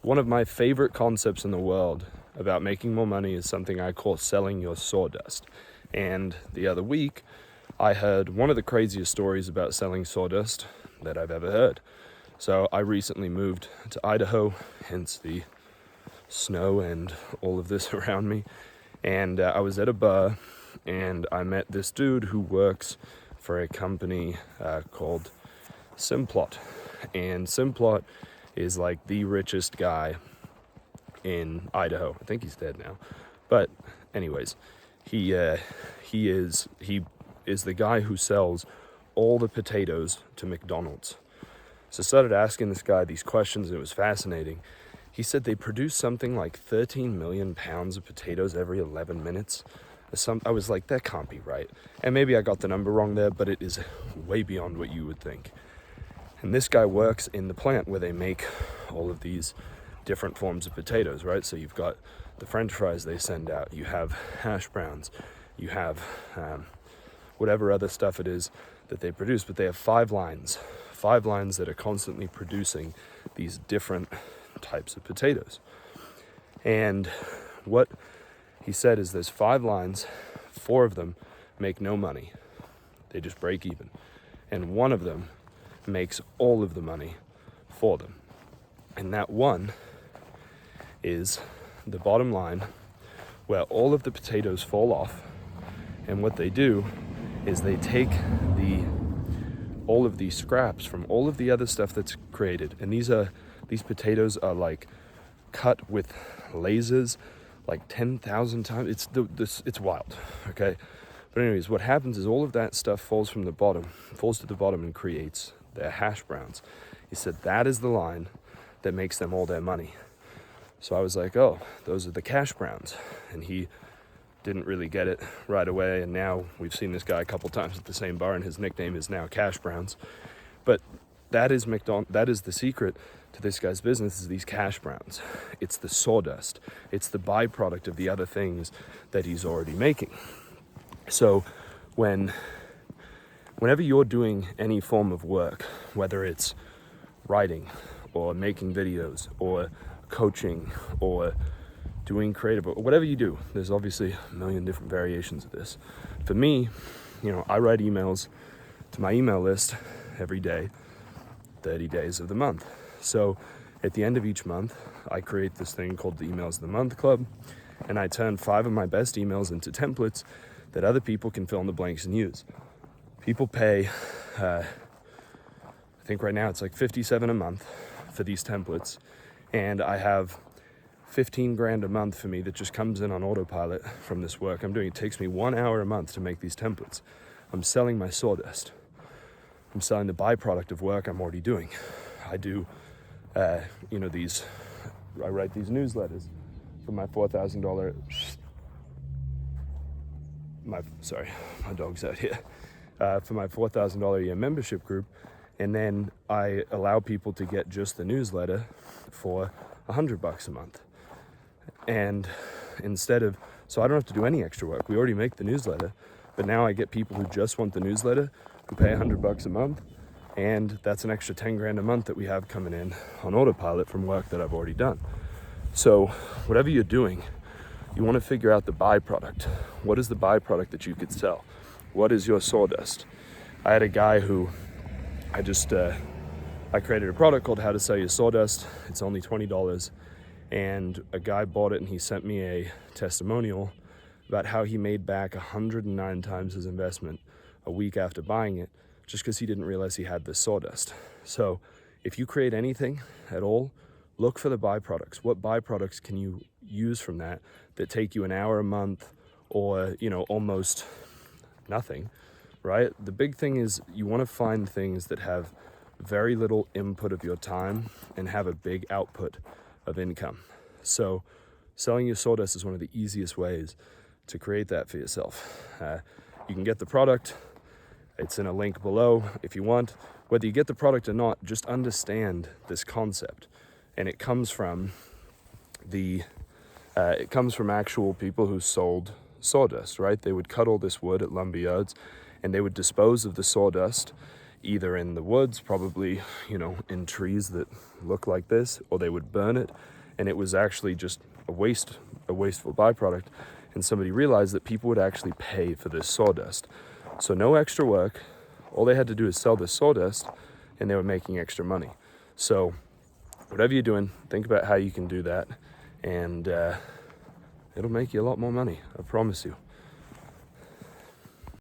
One of my favorite concepts in the world about making more money is something I call selling your sawdust. And the other week, I heard one of the craziest stories about selling sawdust that I've ever heard. So I recently moved to Idaho, hence the snow and all of this around me. And I was at a bar and I met this dude who works for a company called Simplot. And Simplot is like the richest guy in Idaho. I think he's dead now. But anyways, he is the guy who sells all the potatoes to McDonald's. So I started asking this guy these questions and it was fascinating. He said they produce something like 13 million pounds of potatoes every 11 minutes. I was like, that can't be right. And maybe I got the number wrong there, but it is way beyond what you would think. And this guy works in the plant where they make all of these different forms of potatoes, right? So you've got the French fries they send out, you have hash browns, you have whatever other stuff it is that they produce, but they have five lines that are constantly producing these different types of potatoes. And what he said is there's 5 lines, 4 of them make no money. They just break even. And one of them makes all of the money for them. And that one is the bottom line where all of the potatoes fall off. And what they do is they take all of these scraps from all of the other stuff that's created. And these potatoes are like cut with lasers like 10,000 times. It's wild, okay? But anyways, what happens is all of that stuff falls to the bottom and creates their hash browns. He said that is the line that makes them all their money. So I was like, oh, those are the Cashbrowns. And he didn't really get it right away. And now we've seen this guy a couple times at the same bar and his nickname is now Cashbrowns. But that is the secret to this guy's business, is these Cashbrowns. It's the sawdust. It's the byproduct of the other things that he's already making. So whenever you're doing any form of work, whether it's writing or making videos or coaching or doing creative or whatever you do, there's obviously a million different variations of this. For me, I write emails to my email list every day, 30 days of the month. So at the end of each month, I create this thing called the Emails of the Month Club, and I turn 5 of my best emails into templates that other people can fill in the blanks and use. People pay, I think right now it's like $57 a month for these templates, and I have 15 grand a month for me that just comes in on autopilot from this work I'm doing. It takes me 1 hour a month to make these templates. I'm selling my sawdust. I'm selling the byproduct of work I'm already doing. I do, I write these newsletters for my $4,000, my dog's out here, for my $4,000 a year membership group. And then I allow people to get just the newsletter for $100 a month. And so I don't have to do any extra work. We already make the newsletter, but now I get people who just want the newsletter who pay $100 a month. And that's an extra 10 grand a month that we have coming in on autopilot from work that I've already done. So whatever you're doing, you want to figure out the byproduct. What is the byproduct that you could sell? What is your sawdust? I had a guy who I created a product called How to Sell Your Sawdust. It's only $20. And a guy bought it and he sent me a testimonial about how he made back 109 times his investment a week after buying it, just because he didn't realize he had this sawdust. So if you create anything at all, look for the byproducts. What byproducts can you use from that take you an hour a month or, almost nothing, right? The big thing is you want to find things that have very little input of your time and have a big output of income. So selling your sawdust is one of the easiest ways to create that for yourself. You can get the product. It's in a link below if you want. Whether you get the product or not, just understand this concept. And it comes from actual people who sold sawdust, right? They would cut all this wood at lumber yards and they would dispose of the sawdust either in the woods, probably, in trees that look like this, or they would burn it. And it was actually just a wasteful byproduct. And somebody realized that people would actually pay for this sawdust. So no extra work. All they had to do is sell this sawdust, and they were making extra money. So whatever you're doing, think about how you can do that, and it'll make you a lot more money, I promise you.